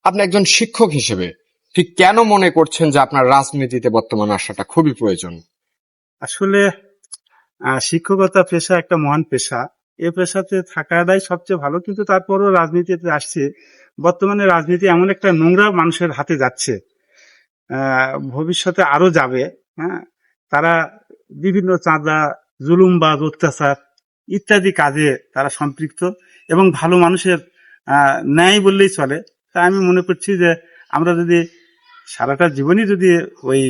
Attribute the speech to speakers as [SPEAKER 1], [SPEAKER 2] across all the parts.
[SPEAKER 1] আপনি একজন শিক্ষক হিসেবে ঠিক কেন মনে করছেন যে আপনার রাজনীতিতে বর্তমানে আসাটা খুবই প্রয়োজন?
[SPEAKER 2] আসলে শিক্ষকতা পেশা একটা মহান পেশা। এ পেশাতে থাকাটাই সবচেয়ে ভালো, কিন্তু তারপরও রাজনীতিতে আসছে। বর্তমানে রাজনীতি এমন একটা নোংরা মানুষের হাতে যাচ্ছে, ভবিষ্যতে আরো যাবে। হ্যাঁ, তারা বিভিন্ন চাঁদা, জুলুমবাজ, অত্যাচার ইত্যাদি কাজে তারা সম্পৃক্ত, এবং ভালো মানুষের ন্যায় বললেই চলে। তা আমি মনে করছি যে আমরা যদি সারাটা জীবনই যদি ওই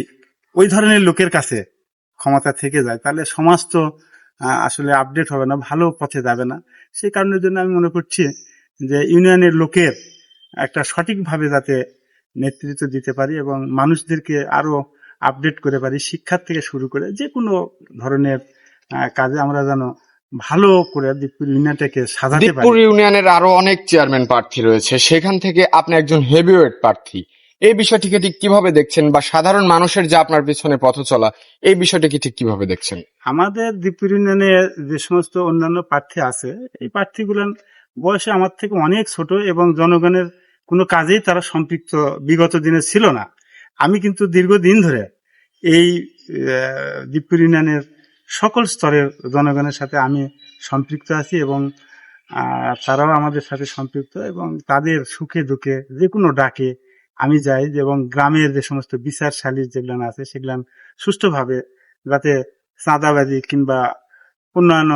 [SPEAKER 2] ওই ধরনের লোকের কাছে ক্ষমতা থেকে যায়, তাহলে সমাজ তো আসলে আপডেট হবে না, ভালো পথে যাবে না। সেই কারণের জন্য আমি মনে করছি যে ইউনিয়নের লোকের একটা সঠিকভাবে যাতে নেতৃত্ব দিতে পারি এবং মানুষদেরকে আরো আপডেট করে পারি, শিক্ষার থেকে শুরু করে যে কোনো ধরনের কাজে আমরা যেন ভালো করে দিকপুর ইউনিয়নটাকে সাজাতে
[SPEAKER 1] দিকপুর
[SPEAKER 2] পারি।
[SPEAKER 1] ইউনিয়নের আরো অনেক চেয়ারম্যান প্রার্থী রয়েছে, সেখান থেকে আপনি একজন হেভিওয়েট প্রার্থী। এই বিষয়টিকে ঠিক কিভাবে দেখছেন, বা সাধারণ মানুষের যে আপনার পিছনে পথ চলা, এই বিষয়টিকে ঠিক কিভাবে দেখছেন?
[SPEAKER 2] আমাদের দিকপুর ইউনিয়নে যে সমস্ত অন্যান্য প্রার্থী আছে, এই প্রার্থীগুলো বয়সে আমার থেকে অনেক ছোট এবং জনগণের কোনো কাজেই তারা সম্পৃক্ত বিগত দিনে ছিল না। আমি কিন্তু দীর্ঘদিন ধরে এই দিকপুর ইউনিয়নের সকল স্তরের জনগণের সাথে আমি সম্পৃক্ত আছি, এবং তারাও আমাদের সাথে সম্পৃক্ত, এবং তাদের সুখে দুঃখে যে কোনো ডাকে আমি যাই, এবং গ্রামের যে সমস্ত বিচার সালিশ যেগুলো আছে সেগুলো সুষ্ঠুভাবে, যাতে চাঁদাবাজি কিংবা অন্যান্য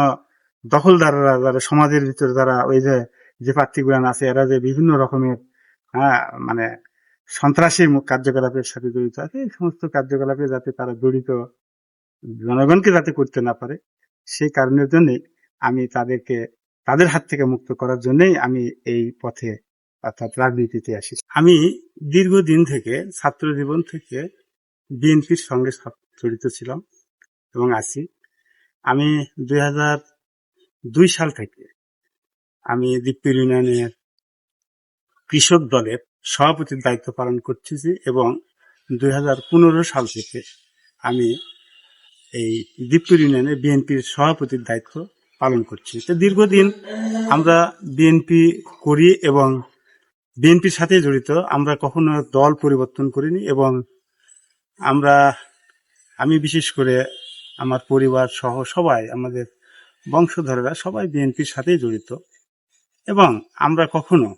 [SPEAKER 2] দখলদাররা যারা সমাজের ভিতরে যারা ওই যে প্রার্থীগুলো আছে, এরা যে বিভিন্ন রকমের মানে সন্ত্রাসী কার্যকলাপের সাথে জড়িত আছে, এই সমস্ত কার্যকলাপে যাতে তারা জড়িত জনগণকে যাতে করতে না পারে, সেই কারণের জন্যই আমি তাদের হাত থেকে মুক্ত করার জন্যই আমি এই পথে অর্থাৎ রাজনীতিতে আসি। আমি দীর্ঘদিন থেকে ছাত্র জীবন থেকে বিএনপির সঙ্গে জড়িত ছিলাম এবং আছি। আমি 2002 সাল থেকে আমি দিকপুর ইউনিয়নের কৃষক দলের সভাপতির দায়িত্ব পালন করতেছি, এবং 2015 সাল থেকে আমি এই দিকপুর ইউনিয়নে বিএনপির সভাপতির দায়িত্ব পালন করছি। তো দীর্ঘদিন আমরা বিএনপি করি এবং বিএনপির সাথে জড়িত। আমরা কখনো দল পরিবর্তন করিনি, এবং আমি বিশেষ করে আমার পরিবার সহ সবাই, আমাদের বংশধরেরা সবাই বিএনপির সাথেই জড়িত, এবং আমরা কখনো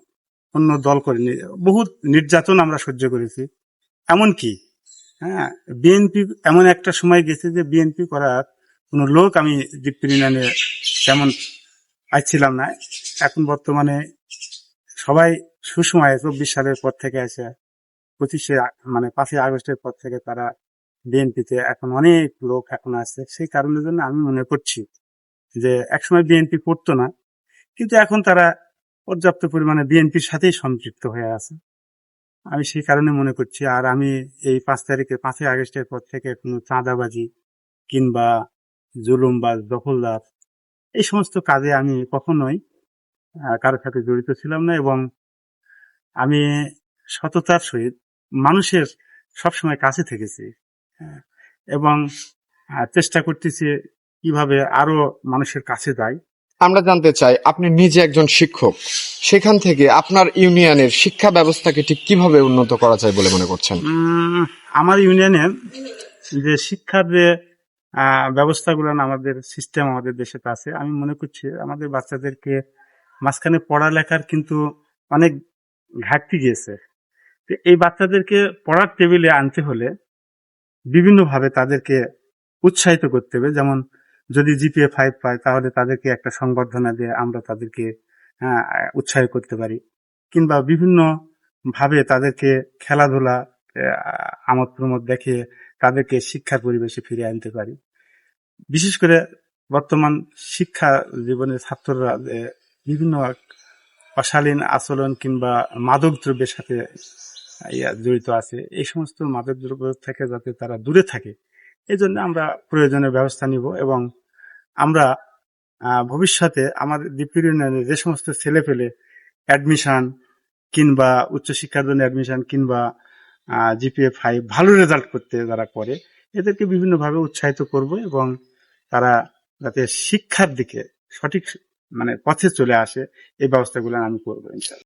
[SPEAKER 2] অন্য দল করিনি। বহুত নির্যাতন আমরা সহ্য করেছি, এমনকি বিএনপি এমন একটা সময় গেছে যে বিএনপি করার কোনো লোক আমি দিকপুর ইউনিয়নে তেমন পাইছিলাম না। এখন বর্তমানে সবাই সুসময়ে 24 সালের পর থেকে এসে 5ই আগস্টের পর থেকে তারা বিএনপিতে এখন অনেক লোক এখন আছে। সেই কারণের জন্য আমি মনে করছি যে একসময় বিএনপি করতো না, কিন্তু এখন তারা পর্যাপ্ত পরিমাণে বিএনপির সাথেই সম্পৃক্ত হয়ে আছে। আমি সেই কারণে মনে করছি। আর আমি এই 5ই আগস্টের পর থেকে কোনো চাঁদাবাজি কিংবা জুলুমবাজ, দখলদার এই সমস্ত কাজে আমি কখনোই কারোর সাথে জড়িত ছিলাম না, এবং আমি সততার সহিত মানুষের সবসময় কাছে থেকেছি, এবং চেষ্টা করতেছি কিভাবে আরো মানুষের কাছে যাই।
[SPEAKER 1] আমরা জানতে চাই, আপনি নিজে একজন শিক্ষক, সেখান থেকে আপনার ইউনিয়নের শিক্ষা ব্যবস্থাকে ঠিক কিভাবে উন্নত করা যায় বলে মনে করছেন?
[SPEAKER 2] আমার ইউনিয়নের যে শিক্ষার যে ব্যবস্থাগুলো আমাদের সিস্টেম আমাদের দেশে আছে, আমি মনে করছি আমাদের বাচ্চাদেরকে মাঝখানে পড়ালেখার কিন্তু অনেক ঘাটতি গিয়েছে। এই বাচ্চাদেরকে পড়ার টেবিলে আনতে হলে বিভিন্নভাবে তাদেরকে উৎসাহিত করতে হবে। যেমন যদি জিপিএ 5 পায়, তাহলে তাদেরকে একটা সংবর্ধনা দিয়ে আমরা তাদেরকে উৎসাহিত করতে পারি, কিংবা বিভিন্ন ভাবে তাদেরকে খেলাধুলা আমোদ প্রমোদ দেখিয়ে তাদেরকে শিক্ষার পরিবেশে ফিরে আনতে পারি। বিশেষ করে বর্তমান শিক্ষা জীবনের ছাত্ররা বিভিন্ন অশালীন আচরণ কিংবা মাদক দ্রব্যের সাথে জড়িত আছে, এই সমস্ত মাদক দ্রব্য থেকে যাতে তারা দূরে থাকে, এই জন্য আমরা প্রয়োজনীয় ব্যবস্থা নিব। এবং আমরা ভবিষ্যতে আমাদের দিকপুর ইউনিয়নে যে সমস্ত ছেলে পেলে অ্যাডমিশন কিংবা উচ্চশিক্ষার জন্য অ্যাডমিশন কিংবা জিপিএ 5 ভালো রেজাল্ট করতে যারা করে, এদেরকে বিভিন্নভাবে উৎসাহিত করব, এবং তারা যাতে শিক্ষার দিকে সঠিক পথে চলে আসে, এই ব্যবস্থাগুলো আমি করবো ইনশাআল্লাহ।